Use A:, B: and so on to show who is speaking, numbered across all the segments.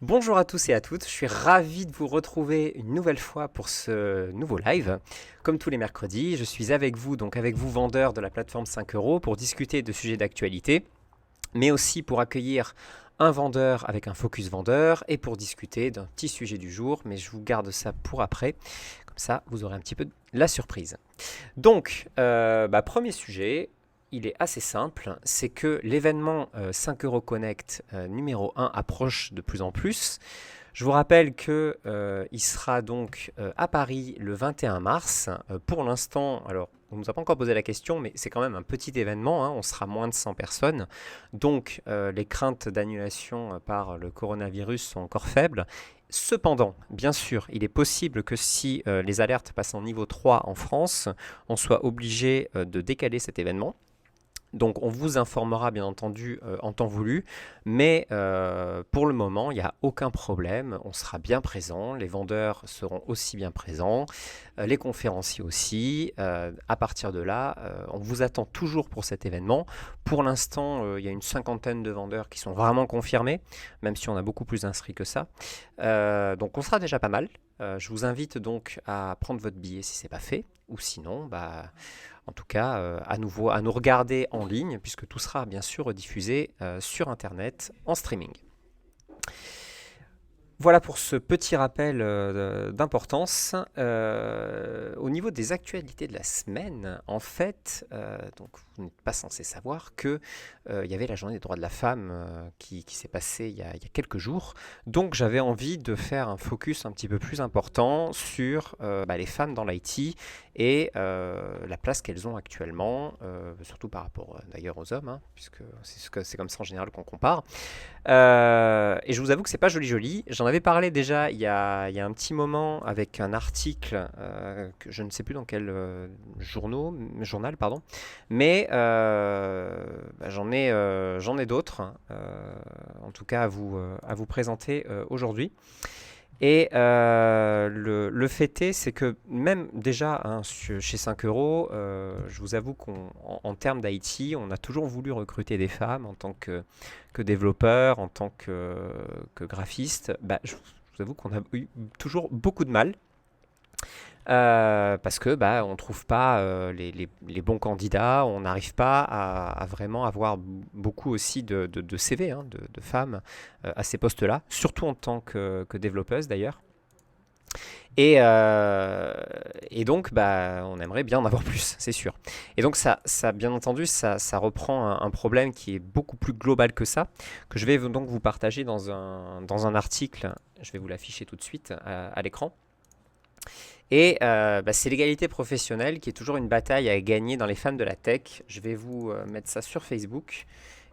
A: Bonjour à tous et à toutes, je suis ravi de vous retrouver une nouvelle fois pour ce nouveau live. Comme tous les mercredis, je suis avec vous, donc avec vous vendeurs de la plateforme 5 euros pour discuter de sujets d'actualité, mais aussi pour accueillir un vendeur avec un focus vendeur et pour discuter d'un petit sujet du jour, mais je vous garde ça pour après, comme ça vous aurez un petit peu la surprise. Donc, premier sujet, il est assez simple, c'est que l'événement 5 Euro Connect numéro 1 approche de plus en plus. Je vous rappelle que il sera donc à Paris le 21 mars. Pour l'instant, alors on ne nous a pas encore posé la question, mais c'est quand même un petit événement, hein, on sera moins de 100 personnes. Donc les craintes d'annulation par le coronavirus sont encore faibles. Cependant, bien sûr, il est possible que si les alertes passent en niveau 3 en France, on soit obligé de décaler cet événement. Donc on vous informera bien entendu en temps voulu, mais pour le moment, il n'y a aucun problème, on sera bien présent, les vendeurs seront aussi bien présents, les conférenciers aussi. À partir de là, on vous attend toujours pour cet événement. Pour l'instant, il y a une cinquantaine de vendeurs qui sont vraiment confirmés, même si on a beaucoup plus inscrits que ça. Donc on sera déjà pas mal. Je vous invite donc à prendre votre billet si ce n'est pas fait, ou sinon, en tout cas, à nouveau, à nous regarder en ligne, puisque tout sera bien sûr diffusé sur Internet en streaming. Voilà pour ce petit rappel d'importance. Au niveau des actualités de la semaine, en fait, donc vous n'êtes pas censé savoir que il y avait la journée des droits de la femme qui s'est passée il y a quelques jours. Donc j'avais envie de faire un focus un petit peu plus important sur les femmes dans l'IT et la place qu'elles ont actuellement, surtout par rapport d'ailleurs aux hommes, hein, puisque c'est comme ça en général qu'on compare. Et je vous avoue que c'est pas joli joli. J'en avais parlé déjà il y a un petit moment avec un article que je ne sais plus dans quel journal, pardon. Mais j'en ai d'autres, hein, en tout cas à vous présenter aujourd'hui. Et le fait est, c'est que même déjà hein, chez 5 euros, je vous avoue qu'en termes d'IT, on a toujours voulu recruter des femmes en tant que développeurs, en tant que graphistes. Je vous avoue qu'on a eu toujours beaucoup de mal. Parce que on ne trouve pas les bons candidats, on n'arrive pas à vraiment avoir beaucoup aussi de CV, hein, de femmes à ces postes-là, surtout en tant que développeuse d'ailleurs. Et donc, on aimerait bien en avoir plus, c'est sûr. Et donc, bien entendu, ça reprend un problème qui est beaucoup plus global que ça, que je vais donc vous partager dans un article. Je vais vous l'afficher tout de suite à l'écran. Et c'est l'égalité professionnelle qui est toujours une bataille à gagner dans les femmes de la tech. Je vais vous mettre ça sur Facebook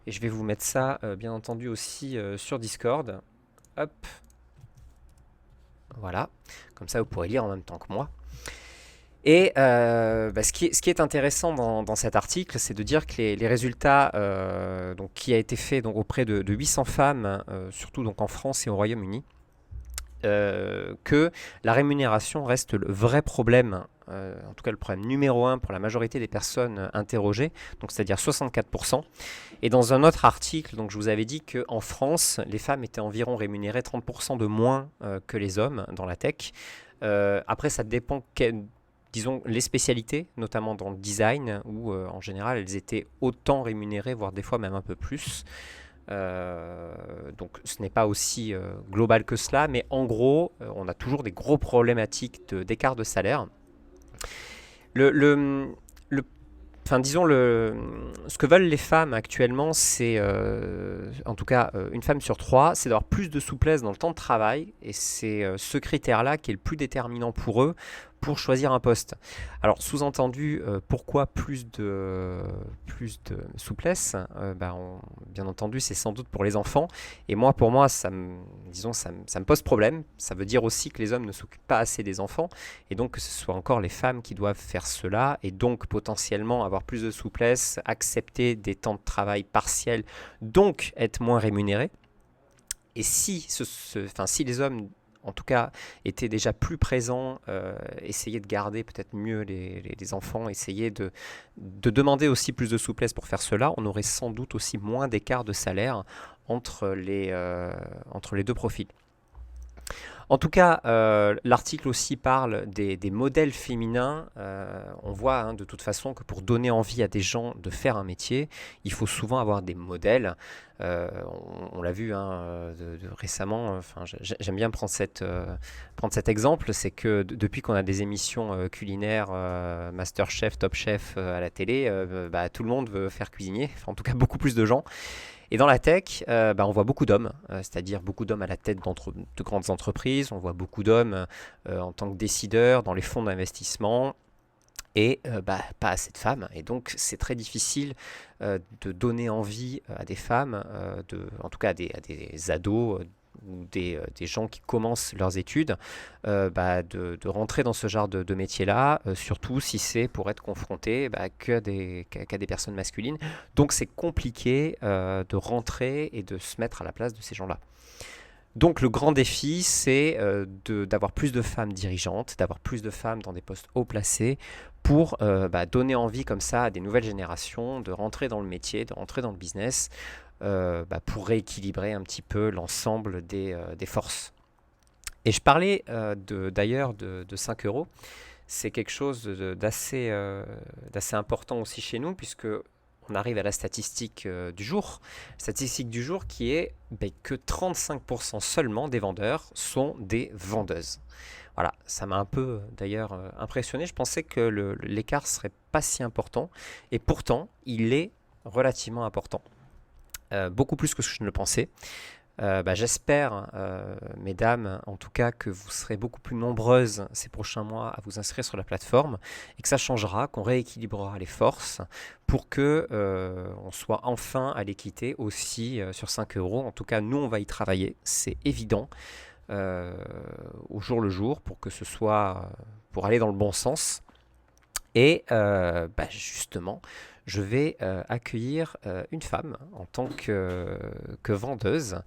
A: et je vais vous mettre ça bien entendu aussi sur Discord. Hop, voilà, comme ça vous pourrez lire en même temps que moi. Et ce qui est intéressant dans cet article, c'est de dire que les résultats donc, qui a été fait donc, auprès de 800 femmes, surtout donc, en France et au Royaume-Uni, que la rémunération reste le vrai problème, en tout cas le problème numéro 1 pour la majorité des personnes interrogées, donc c'est-à-dire 64%. Et dans un autre article, donc je vous avais dit qu'en France, les femmes étaient environ rémunérées 30% de moins que les hommes dans la tech. Après, ça dépend, disons, les spécialités, notamment dans le design, où en général elles étaient autant rémunérées, voire des fois même un peu plus. Donc ce n'est pas aussi global que cela, mais en gros, on a toujours des gros problématiques d'écart de salaire. Le, Enfin, disons, ce que veulent les femmes actuellement, c'est, en tout cas, une femme sur trois, c'est d'avoir plus de souplesse dans le temps de travail. Et c'est ce critère-là qui est le plus déterminant pour eux pour choisir un poste. Alors, sous-entendu, pourquoi plus de souplesse bien entendu, c'est sans doute pour les enfants. Et moi, pour moi, ça me pose problème. Ça veut dire aussi que les hommes ne s'occupent pas assez des enfants. Et donc, que ce soit encore les femmes qui doivent faire cela. Et donc, potentiellement, avoir plus de souplesse, accepter des temps de travail partiels, donc être moins rémunérés. Et si les hommes en tout cas, étaient déjà plus présents, essayer de garder peut-être mieux les enfants, essayer de demander aussi plus de souplesse pour faire cela, on aurait sans doute aussi moins d'écart de salaire entre les deux profils. En tout cas, l'article aussi parle des modèles féminins. On voit hein, de toute façon que pour donner envie à des gens de faire un métier, il faut souvent avoir des modèles. On l'a vu hein, récemment, enfin, j'aime bien prendre cet exemple, c'est que depuis qu'on a des émissions culinaires, Masterchef, Top Chef à la télé, bah, tout le monde veut faire cuisinier, enfin, en tout cas beaucoup plus de gens. Et dans la tech, bah, on voit beaucoup d'hommes, c'est-à-dire beaucoup d'hommes à la tête de grandes entreprises, on voit beaucoup d'hommes en tant que décideurs dans les fonds d'investissement, et bah, pas assez de femmes. Et donc c'est très difficile de donner envie à des femmes, en tout cas à des ados ou des gens qui commencent leurs études, bah, de rentrer dans ce genre de métier-là, surtout si c'est pour être confronté bah, qu'à des personnes masculines. Donc c'est compliqué de rentrer et de se mettre à la place de ces gens-là. Donc le grand défi, c'est d'avoir plus de femmes dirigeantes, d'avoir plus de femmes dans des postes haut placés pour bah, donner envie comme ça à des nouvelles générations de rentrer dans le métier, de rentrer dans le business, bah, pour rééquilibrer un petit peu l'ensemble des forces. Et je parlais d'ailleurs de 5 euros. C'est quelque chose d'assez important aussi chez nous, puisque on arrive à la statistique du jour. Statistique du jour qui est ben, que 35% seulement des vendeurs sont des vendeuses. Voilà, ça m'a un peu d'ailleurs impressionné. Je pensais que l'écart serait pas si important, et pourtant il est relativement important. Beaucoup plus que ce que je ne le pensais. Bah, j'espère, mesdames, en tout cas, que vous serez beaucoup plus nombreuses ces prochains mois à vous inscrire sur la plateforme et que ça changera, qu'on rééquilibrera les forces pour que on soit enfin à l'équité aussi sur 5 euros. En tout cas, nous, on va y travailler, c'est évident, au jour le jour, pour que ce soit, pour aller dans le bon sens. Et bah, justement, je vais accueillir une femme en tant que vendeuse.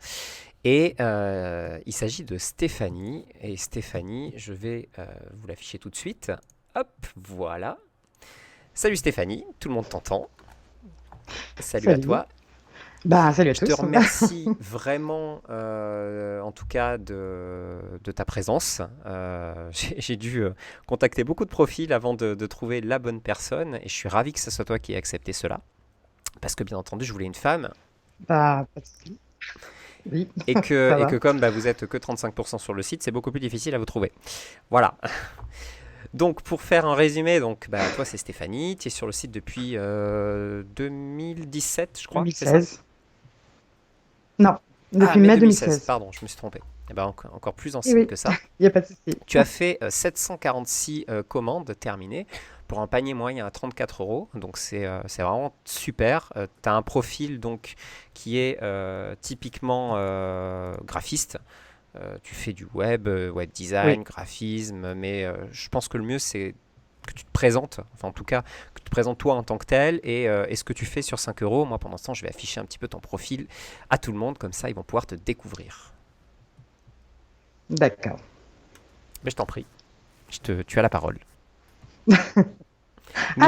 A: Et il s'agit de Stéphanie. Et Stéphanie, je vais vous l'afficher tout de suite. Hop, voilà. Salut Stéphanie, tout le monde t'entend. Salut à
B: Salut.
A: toi.
B: Bah, salut à
A: Je te
B: tous.
A: remercie vraiment, en tout cas, de ta présence. J'ai dû contacter beaucoup de profils avant de trouver la bonne personne, et je suis ravi que ce soit toi qui aies accepté cela, parce que bien entendu, je voulais une femme,
B: Bah, pas de souci. Oui,
A: et
B: ça
A: que
B: va.
A: comme bah, vous êtes que 35% sur le site, c'est beaucoup plus difficile à vous trouver. Voilà. Donc, pour faire un résumé, donc, bah, toi, c'est Stéphanie, tu es sur le site depuis 2017, je crois, c'est ça?
B: 2016. Non,
A: Ah,
B: depuis
A: mai
B: mai
A: 2016,
B: 2016.
A: pardon, je me suis trompé. Eh ben, encore plus
B: Oui,
A: ancienne
B: oui,
A: que ça.
B: il n'y a pas de souci.
A: Tu as fait 746 commandes terminées pour un panier moyen à 34 euros. Donc c'est vraiment super. Tu as un profil donc, qui est typiquement graphiste. Tu fais du web, web design,
B: Oui,
A: graphisme, mais je pense que le mieux c'est que tu te présentes, enfin en tout cas que tu te présentes toi en tant que tel, et ce que tu fais sur 5 euros. Moi pendant ce temps je vais afficher un petit peu ton profil à tout le monde, comme ça ils vont pouvoir te découvrir.
B: d'accord.
A: Mais je t'en prie, tu as la parole.
B: Ah,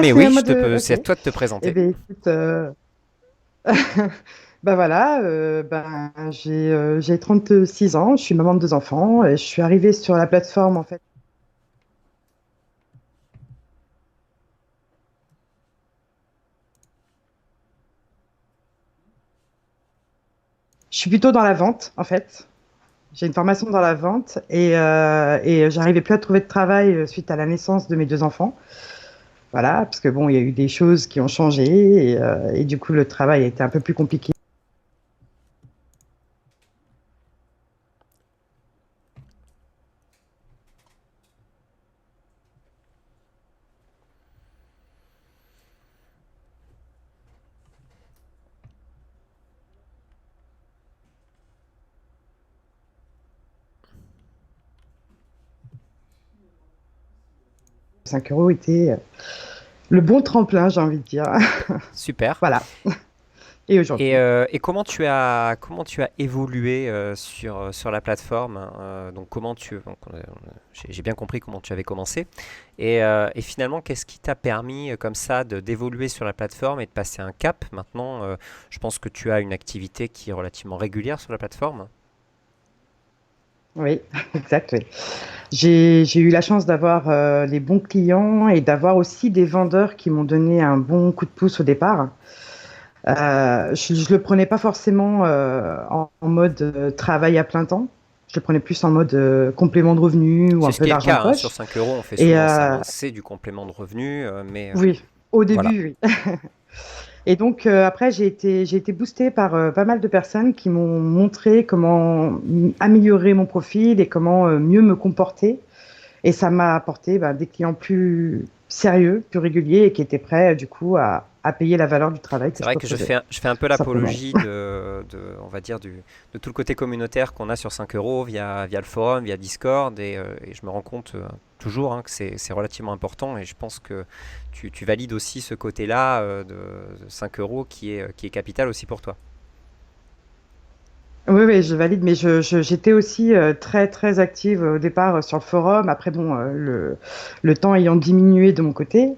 A: Mais
B: c'est à
A: oui,
B: moi de...
A: c'est à
B: Ok.
A: toi de te
B: Eh
A: présenter.
B: bien, écoute, bah voilà, ben, j'ai 36 ans, je suis maman de deux enfants, et je suis arrivée sur la plateforme, en fait. Je suis plutôt dans la vente, en fait. J'ai une formation dans la vente et j'arrivais plus à trouver de travail suite à la naissance de mes deux enfants. Voilà, parce que bon, il y a eu des choses qui ont changé et du coup, le travail a été un peu plus compliqué. €5 était le bon tremplin, j'ai envie de dire.
A: Super.
B: Voilà. et
A: Et,
B: aujourd'hui.
A: comment tu as évolué sur la plateforme, hein, donc j'ai bien compris comment tu avais commencé. Et finalement, qu'est-ce qui t'a permis comme ça d'évoluer sur la plateforme et de passer un cap? Maintenant, je pense que tu as une activité qui est relativement régulière sur la plateforme.
B: Oui, exact, oui. J'ai eu la chance d'avoir les bons clients et d'avoir aussi des vendeurs qui m'ont donné un bon coup de pouce au départ. Je le prenais pas forcément en mode travail à plein temps. Je le prenais plus en mode complément de revenu ou
A: C'est
B: un
A: ce
B: peu
A: qui est le
B: d'argent de
A: cas, hein, sur
B: poche.
A: 5 euros, on fait
B: Et
A: souvent ça, hein. C'est du complément de revenu, mais
B: oui, au
A: voilà.
B: début, oui. Et donc après, j'ai été boostée par pas mal de personnes qui m'ont montré comment améliorer mon profil et comment mieux me comporter. Et ça m'a apporté des clients plus sérieux, plus réguliers et qui étaient prêts du coup à payer la valeur du travail que
A: C'est
B: je
A: vrai que
B: proposais,
A: je fais un peu
B: tout simplement.
A: l'apologie on va dire, de tout le côté communautaire qu'on a sur 5 euros via le forum, via Discord, et je me rends compte toujours, hein, que c'est relativement important, et je pense que tu valides aussi ce côté-là de 5 euros qui est capital aussi pour toi.
B: Oui, oui, je valide, mais j'étais aussi très, très active au départ sur le forum. Après, bon, le temps ayant diminué de mon côté.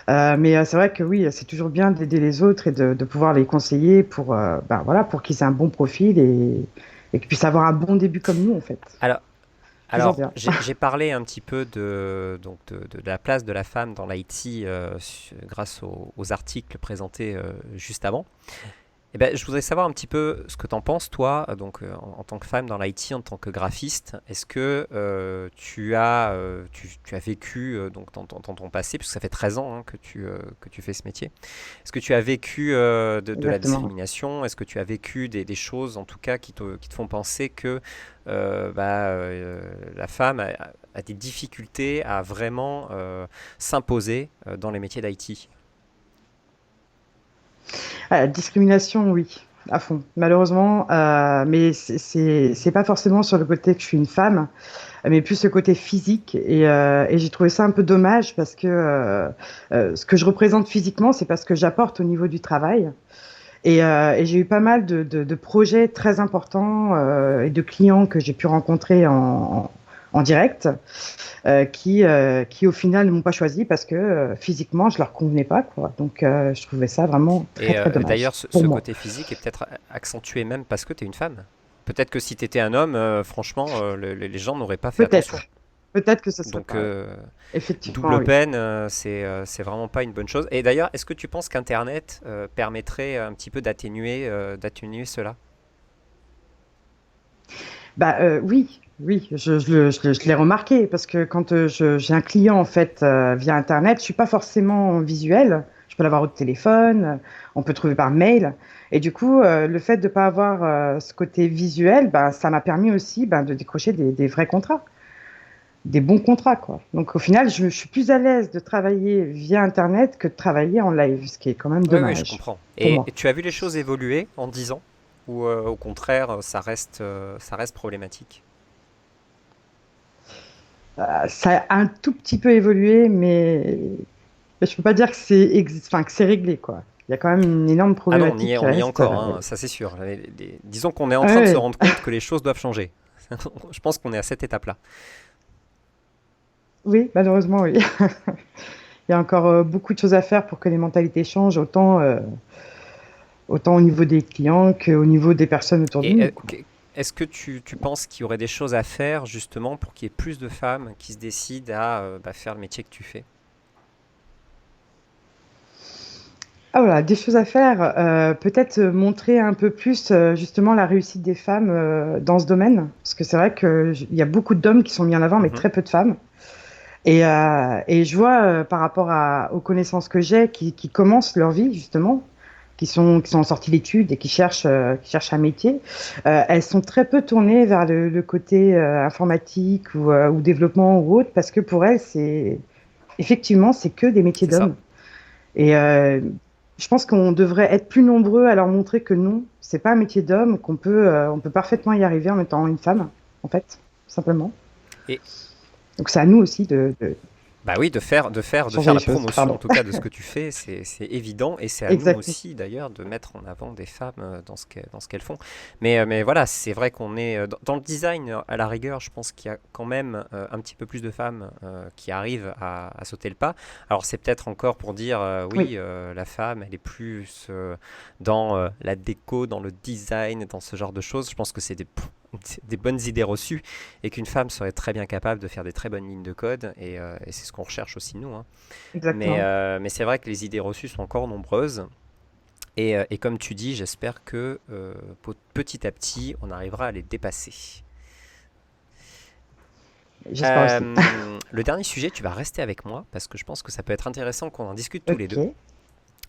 B: Mais c'est vrai que oui, c'est toujours bien d'aider les autres et de pouvoir les conseiller pour, voilà, pour qu'ils aient un bon profil et qu'ils puissent avoir un bon début comme nous, en fait.
A: Alors,
B: Toujours
A: alors
B: bien.
A: j'ai parlé un petit peu de la place de la femme dans l'IT grâce aux articles présentés juste avant. Eh ben, je voudrais savoir un petit peu ce que tu en penses, toi, en tant que femme dans l'IT, en tant que graphiste. Est-ce que tu as vécu dans ton passé, puisque ça fait 13 ans, hein, que tu fais ce métier, est-ce que tu as vécu de la
B: Exactement.
A: discrimination? Est-ce que tu as vécu des choses, en tout cas, qui te font penser que la femme a des difficultés à vraiment s'imposer dans les métiers d'IT?
B: Discrimination, oui, à fond. Malheureusement, mais c'est pas forcément sur le côté que je suis une femme, mais plus le côté physique. Et j'ai trouvé ça un peu dommage parce que ce que je représente physiquement, c'est parce que j'apporte au niveau du travail. Et j'ai eu pas mal de projets très importants et de clients que j'ai pu rencontrer en direct qui au final ne m'ont pas choisi parce que physiquement je leur convenais pas quoi. Donc je trouvais ça vraiment très
A: Et
B: très dommage
A: d'ailleurs,
B: pour
A: ce
B: moi.
A: côté physique est peut-être accentué même parce que tu es une femme. Peut-être que si tu étais un homme, franchement, les gens n'auraient pas fait attention.
B: Peut-être, peut-être que ce serait
A: Donc,
B: pas. Effectivement,
A: double
B: oui.
A: peine, c'est vraiment pas une bonne chose. Et d'ailleurs, est-ce que tu penses qu'Internet permettrait un petit peu d'atténuer cela?
B: Oui, oui, je l'ai remarqué parce que quand j'ai un client en fait via Internet, je suis pas forcément visuel. Je peux l'avoir au téléphone, on peut trouver par mail. Et du coup, le fait de ne pas avoir ce côté visuel, ça m'a permis aussi de décrocher des vrais contrats, des bons contrats, quoi. Donc au final, je suis plus à l'aise de travailler via Internet que de travailler en live, ce qui est quand même
A: Oui, oui, je
B: dommage
A: comprends.
B: pour
A: Et
B: moi.
A: tu as vu les choses évoluer en 10 ans? Ou au contraire, ça reste problématique?
B: Ça a un tout petit peu évolué, mais je peux pas dire que enfin, que c'est réglé, quoi. Il y a quand même une énorme
A: Ah non,
B: problématique qui
A: on y est
B: reste.
A: encore, hein, ça c'est sûr. Disons qu'on est en train de se
B: Ouais,
A: rendre compte que les choses doivent changer. Je pense qu'on est à cette étape-là.
B: oui, malheureusement, oui. Il y a encore beaucoup de choses à faire pour que les mentalités changent, autant au niveau des clients qu'au niveau des personnes autour de
A: Et
B: nous, quoi.
A: est-ce que tu penses qu'il y aurait des choses à faire justement pour qu'il y ait plus de femmes qui se décident à faire le métier que tu fais?
B: Ah voilà, des choses à faire. Peut-être montrer un peu plus justement la réussite des femmes dans ce domaine, parce que c'est vrai qu'il y a beaucoup d'hommes qui sont mis en avant, mais
A: Mhm.
B: très peu de femmes. Et je vois par rapport aux connaissances que j'ai qui commencent leur vie justement, qui sont sorties d'études et qui cherchent un métier, elles sont très peu tournées vers le côté informatique ou développement ou autre, parce que pour elles, effectivement, c'est que des métiers
A: C'est ça.
B: d'hommes. Et je pense qu'on devrait être plus nombreux à leur montrer que non, c'est pas un métier d'homme, on peut parfaitement y arriver en étant une femme, en fait, simplement.
A: Et
B: Donc c'est à nous aussi
A: Bah oui, de faire
B: changer les
A: la
B: choses.
A: promotion en
B: Pardon.
A: tout cas de ce que tu fais, c'est évident et c'est à nous
B: Exactement.
A: aussi d'ailleurs de mettre en avant des femmes dans ce qu'elles font. Mais voilà, c'est vrai qu'on est dans le design à la rigueur, je pense qu'il y a quand même un petit peu plus de femmes qui arrivent à sauter le pas. Alors c'est peut-être encore pour dire oui,
B: Oui,
A: la femme, elle est plus dans la déco, dans le design, dans ce genre de choses. Je pense que c'est des bonnes idées reçues et qu'une femme serait très bien capable de faire des très bonnes lignes de code, et c'est ce qu'on recherche aussi nous, hein. Mais,
B: exactement.
A: mais c'est vrai que les idées reçues sont encore nombreuses, et comme tu dis, j'espère que petit à petit, on arrivera à les dépasser.
B: J'espère aussi.
A: Le dernier sujet, tu vas rester avec moi, parce que je pense que ça peut être intéressant qu'on en discute tous les deux.
B: Ok,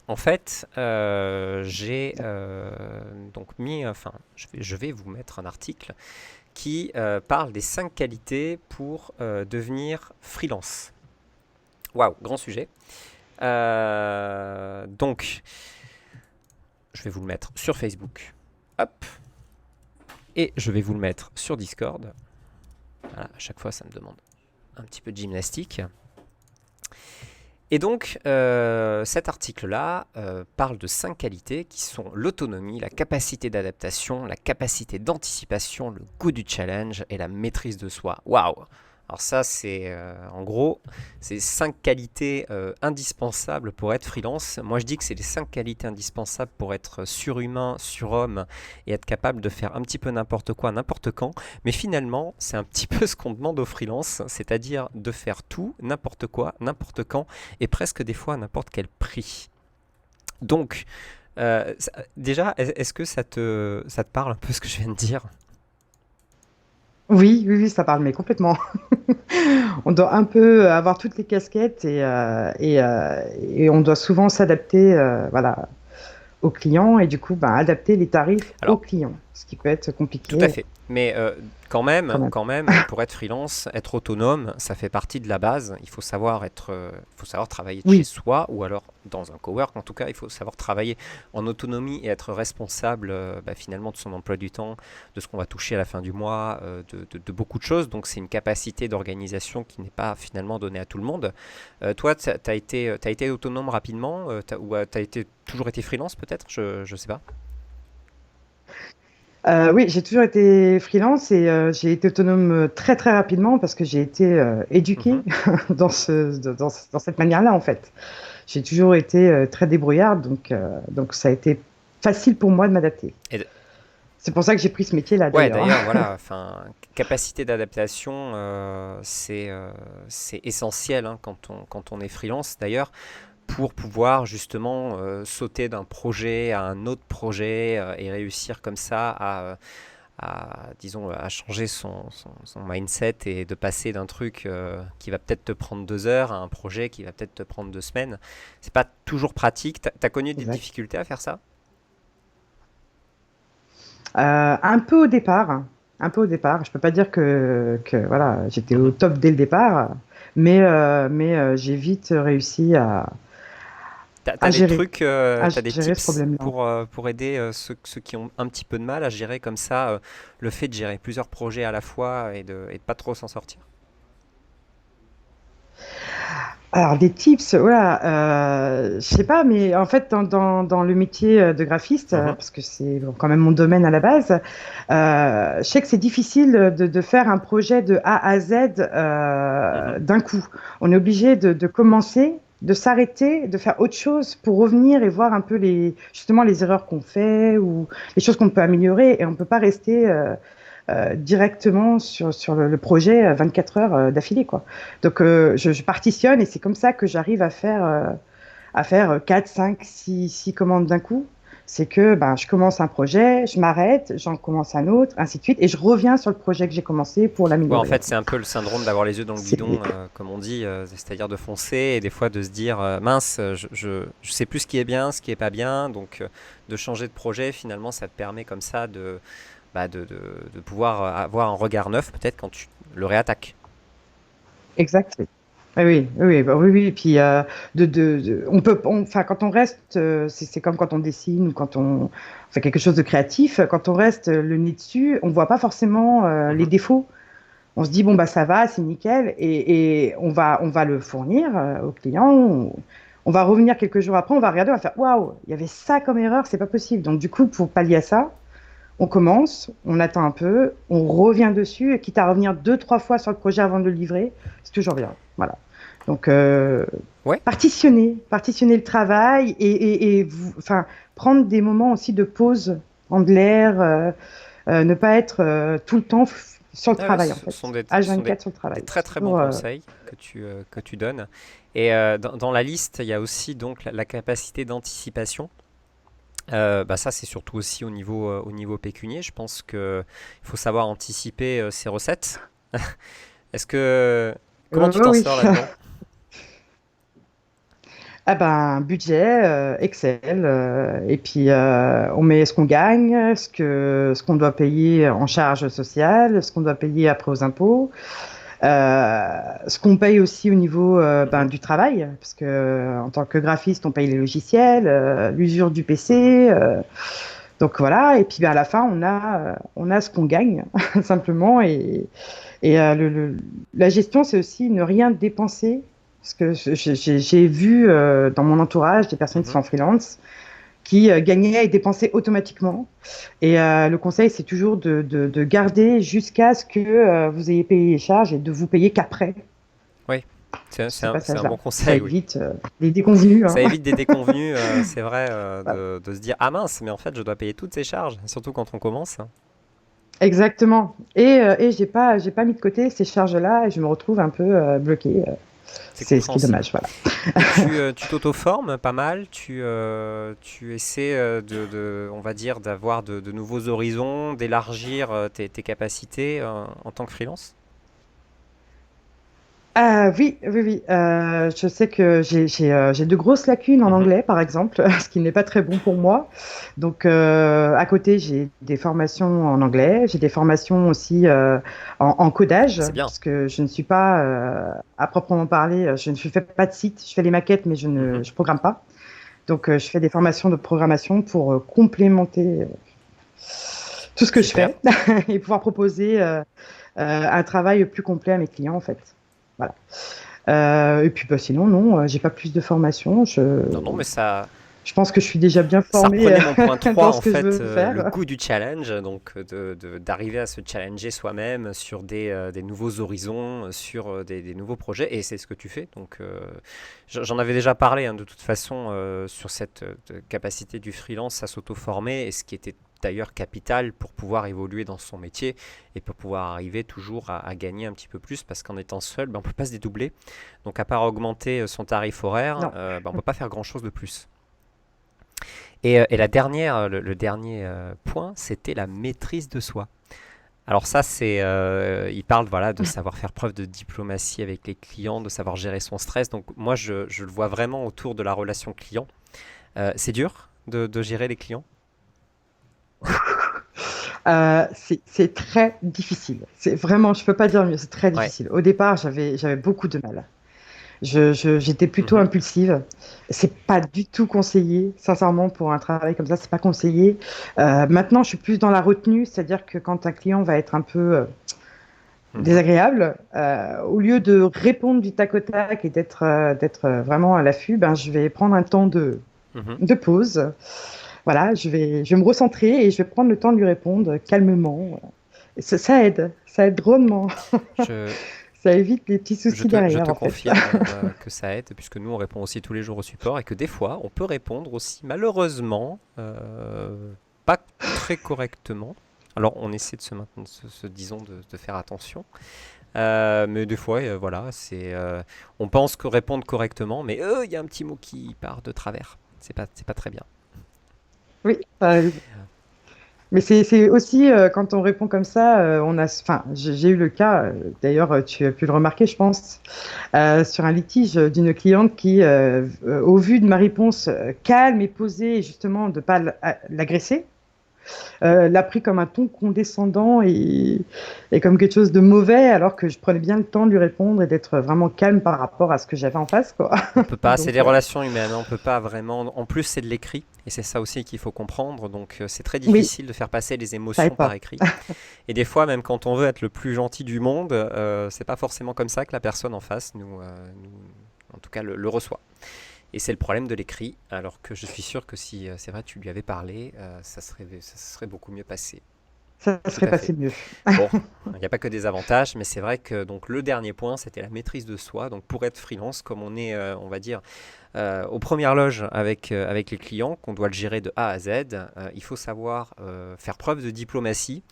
A: En fait, j'ai donc enfin, je vais vous mettre un article qui parle des 5 qualités pour devenir freelance. Waouh, grand sujet. Donc, je vais vous le mettre sur Facebook. Hop. Et je vais vous le mettre sur Discord. Voilà, à chaque fois, ça me demande un petit peu de gymnastique. Et donc, cet article-là parle de 5 qualités qui sont l'autonomie, la capacité d'adaptation, la capacité d'anticipation, le goût du challenge et la maîtrise de soi. Waouh! Alors ça, c'est en gros, c'est 5 qualités indispensables pour être freelance. Moi, je dis que c'est les 5 qualités indispensables pour être surhumain, surhomme et être capable de faire un petit peu n'importe quoi, n'importe quand. Mais finalement, c'est un petit peu ce qu'on demande aux freelances, c'est-à-dire de faire tout, n'importe quoi, n'importe quand et presque des fois à n'importe quel prix. Donc, déjà, est-ce que ça te parle un peu ce que je viens de dire?
B: oui, oui, oui, ça parle, mais complètement. On doit un peu avoir toutes les casquettes et on doit souvent s'adapter, voilà, aux clients et du coup, ben, adapter les tarifs aux
A: Alors,
B: clients, ce qui peut être
A: tout à
B: compliqué
A: fait. Mais quand
B: quand
A: même,
B: même.
A: quand même, pour être freelance, être autonome, ça fait partie de la base. Il faut savoir travailler de chez
B: Oui,
A: soi ou alors dans un cowork. En tout cas, il faut savoir travailler en autonomie et être responsable finalement de son emploi du temps, de ce qu'on va toucher à la fin du mois, de beaucoup de choses. Donc c'est une capacité d'organisation qui n'est pas finalement donnée à tout le monde. Toi, tu as été autonome rapidement ou tu as toujours été freelance peut-être? Je ne sais pas.
B: Oui, j'ai toujours été freelance et j'ai été autonome très très rapidement parce que j'ai été éduquée
A: Mhm.
B: dans cette manière-là en fait. J'ai toujours été très débrouillarde, donc ça a été facile pour moi de m'adapter.
A: Et
B: C'est pour ça que j'ai pris ce métier-là
A: Ouais,
B: d'ailleurs.
A: d'ailleurs, voilà, enfin, capacité d'adaptation, c'est essentiel hein, quand on est freelance, d'ailleurs, pour pouvoir justement sauter d'un projet à un autre projet et réussir comme ça disons, à changer son mindset et de passer d'un truc qui va peut-être te prendre 2 heures à un projet qui va peut-être te prendre 2 semaines. C'est pas toujours pratique. T'as connu des
B: Exact.
A: difficultés à faire ça?
B: Un peu au départ, hein. Un peu au départ. Je peux pas dire que voilà, j'étais au
A: Mhm.
B: top dès le départ, mais j'ai vite réussi
A: T'as
B: à
A: des
B: gérer,
A: trucs,
B: à
A: t'as des
B: gérer ce
A: tips
B: problème-là.
A: pour aider ceux qui ont un petit peu de mal à gérer comme ça le fait de gérer plusieurs projets à la fois et de pas trop s'en sortir?
B: Alors, des tips, voilà, je sais pas, mais en fait, dans le métier de graphiste,
A: Mhm,
B: parce que c'est bon, quand même mon domaine à la base, je sais que c'est difficile de faire un projet de A à Z
A: mhm.
B: d'un coup. On est obligé de commencer, de s'arrêter, de faire autre chose pour revenir et voir un peu justement les erreurs qu'on fait ou les choses qu'on peut améliorer. Et on ne peut pas rester directement sur le projet 24 heures d'affilée, quoi. Donc, je partitionne et c'est comme ça que j'arrive à faire 4, 5, 6 commandes d'un coup. C'est que ben, je commence un projet, je m'arrête, j'en commence un autre, ainsi de suite, et je reviens sur le projet que j'ai commencé pour
A: Ouais, en
B: l'améliorer
A: fait,
B: après.
A: c'est un peu le syndrome d'avoir les yeux dans le
B: C'est
A: guidon, comme on dit, c'est-à-dire de foncer et des fois de se dire mince, je sais plus ce qui est bien, ce qui est pas bien, donc de changer de projet, finalement, ça te permet comme ça de pouvoir avoir un regard neuf peut-être quand tu le réattaques.
B: exact. Oui, oui, oui, oui, bah oui, oui. Et puis, on peut, enfin, quand on reste, c'est comme quand on dessine ou quand on fait quelque chose de créatif. Quand on reste le nez dessus, on voit pas forcément les
A: Mhm.
B: défauts. On se dit, bon, bah, ça va, c'est nickel, et on va le fournir au client. On va revenir quelques jours après, on va regarder, on va faire, waouh, il y avait ça comme erreur, c'est pas possible. Donc, du coup, pour pallier à ça, on commence, on attend un peu, on revient dessus, et quitte à revenir deux, trois fois sur le projet avant de le livrer, c'est toujours bien. Voilà. Donc,
A: Ouais.
B: partitionner le travail enfin, prendre des moments aussi de pause en de l'air, ne pas être tout le temps sur le
A: Ah ouais,
B: travail, en
A: ce
B: fait.
A: ce sont
B: H24 sur le
A: des
B: travail.
A: très
B: C'est
A: très bons
B: toujours,
A: conseils que tu donnes. Et dans la liste, il y a aussi donc la capacité d'anticipation. Bah ça, c'est surtout aussi au niveau pécunier. Je pense qu'il faut savoir anticiper ses recettes. Est-ce que... Comment tu t'en
B: oui.
A: sors là-dedans?
B: Ah ben, budget, Excel, et puis on met ce qu'on gagne, ce qu'on doit payer en charges sociales, ce qu'on doit payer après aux impôts, ce qu'on paye aussi au niveau
A: Mhm,
B: du travail, parce que en tant que graphiste, on paye les logiciels, l'usure du
A: mhm.
B: PC, donc voilà. Et puis ben, à la fin, on a ce qu'on gagne simplement, et la gestion, c'est aussi ne rien dépenser. Parce que j'ai vu dans mon entourage des personnes qui
A: Mhm.
B: sont en freelance qui gagnaient et dépensaient automatiquement. Et le conseil, c'est toujours de garder jusqu'à ce que vous ayez payé les charges et de vous payer qu'après
A: Oui,
B: ce
A: c'est un bon
B: passage-là. Ça
A: conseil, oui.
B: évite les déconvenus. Hein.
A: Ça évite des déconvenus, c'est vrai,
B: Voilà.
A: de se dire, ah mince, mais en fait, je dois payer toutes ces charges, surtout quand on commence.
B: Exactement. Et j'ai pas mis de côté ces charges-là et je me retrouve un peu bloquée.
A: C'est
B: C'est ce qui est
A: compréhensible.
B: dommage. Voilà.
A: Et tu t'auto-formes pas mal, tu essaies on va dire, d'avoir de nouveaux horizons, d'élargir tes capacités en tant que freelance?
B: Ah oui, oui, oui. Je sais que j'ai de grosses lacunes en
A: Mhm.
B: anglais, par exemple, ce qui n'est pas très bon pour moi. Donc, à côté, j'ai des formations en anglais, j'ai des formations aussi en codage,
A: C'est bien.
B: parce que je ne suis pas, à proprement parler, je ne fais pas de site, je fais les maquettes, mais
A: Mhm.
B: je programme pas. Donc, je fais des formations de programmation pour complémenter tout ce que je
A: Super.
B: fais et pouvoir proposer un travail plus complet à mes clients, en fait. Voilà. Et puis bah, sinon, non, j'ai pas plus de formation.
A: Non, non, mais
B: Je pense que je suis déjà bien
A: ça
B: formée
A: reprenait mon point 3
B: dans
A: en
B: ce que je
A: fait,
B: veux
A: le
B: faire.
A: goût du challenge, donc d'arriver à se challenger soi-même sur des nouveaux horizons, sur des nouveaux projets, et c'est ce que tu fais. Donc j'en avais déjà parlé hein, de toute façon sur cette capacité du freelance à s'auto-former, et ce qui était d'ailleurs capital pour pouvoir évoluer dans son métier et pour pouvoir arriver toujours à gagner un petit peu plus, parce qu'en étant seul, ben, on ne peut pas se dédoubler. Donc à part augmenter son tarif horaire,
B: Non.
A: ben, on ne peut pas faire grand-chose de plus. Et la dernière, le dernier point, c'était la maîtrise de soi. Alors ça, il parle voilà, de savoir faire preuve de diplomatie avec les clients, de savoir gérer son stress. Donc moi, je le vois vraiment autour de la relation client. C'est dur de gérer les clients.
B: C'est très difficile. C'est vraiment, je peux pas dire mieux, c'est très
A: Ouais.
B: difficile. Au départ, j'avais beaucoup de mal. J'étais plutôt
A: Mhm.
B: impulsive. C'est pas du tout conseillé, sincèrement, pour un travail comme ça, c'est pas conseillé. Maintenant, je suis plus dans la retenue, c'est-à-dire que quand un client va être un peu
A: Mhm.
B: désagréable, au lieu de répondre du tac au tac et d'être vraiment à l'affût, ben, je vais prendre un temps
A: Mhm.
B: de pause. Voilà, je vais me recentrer et je vais prendre le temps de lui répondre calmement. Et ça aide drôlement.
A: Je,
B: Ça évite les petits soucis
A: je
B: derrière,
A: te
B: en fait.
A: confirme que ça aide, puisque nous, on répond aussi tous les jours au support, et que des fois, on peut répondre aussi, malheureusement, pas très correctement. Alors, on essaie de se maintenir, disons, de faire attention. Mais des fois, voilà, on pense que répondre correctement, mais il y a un petit mot qui part de travers. C'est pas très bien.
B: Oui, ça arrive. Mais c'est aussi quand on répond comme ça, enfin, j'ai eu le cas, d'ailleurs, tu as pu le remarquer, je pense, sur un litige d'une cliente qui, au vu de ma réponse calme et posée, justement, de pas l'agresser, l'a pris comme un ton condescendant et comme quelque chose de mauvais, alors que je prenais bien le temps de lui répondre et d'être vraiment calme par rapport à ce que j'avais en face, quoi.
A: On peut pas, c'est
B: Donc,
A: des relations humaines, hein, on peut pas vraiment. En plus, c'est de l'écrit. Et c'est ça aussi qu'il faut comprendre. Donc, c'est très
B: Oui,
A: difficile de faire passer les
B: je savais
A: émotions par
B: pas.
A: écrit. Et des fois, même quand on veut être le plus gentil du monde, c'est pas forcément comme ça que la personne en face en tout cas, le reçoit. Et c'est le problème de l'écrit, alors que je suis sûr que si c'est vrai, tu lui avais parlé, ça serait beaucoup mieux passé.
B: Ça
A: Tout
B: serait
A: à fait.
B: passé mieux.
A: Bon, il n'y a pas que des avantages, mais c'est vrai que donc le dernier point, c'était la maîtrise de soi. Donc pour être freelance, comme on est, on va dire, aux premières loges avec les clients, qu'on doit le gérer de A à Z, il faut savoir faire preuve de diplomatie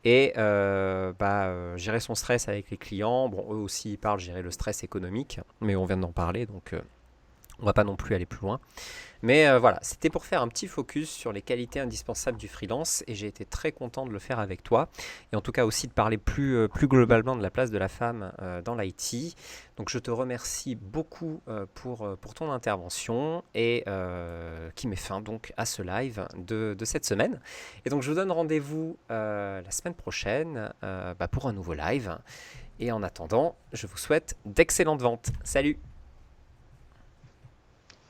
A: et gérer son stress avec les clients. Bon, eux aussi, ils parlent gérer le stress économique, mais on vient d'en parler, donc on va pas non plus aller plus loin. Mais voilà, c'était pour faire un petit focus sur les qualités indispensables du freelance et j'ai été très content de le faire avec toi et en tout cas aussi de parler plus globalement de la place de la femme dans l'IT. Donc je te remercie beaucoup pour ton intervention et qui met fin donc à ce live de cette semaine. Et donc je vous donne rendez-vous la semaine prochaine pour un nouveau live. Et en attendant, je vous souhaite d'excellentes ventes. Salut,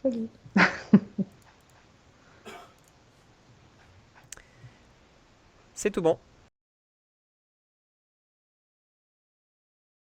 B: Salut.
A: c'est tout bon.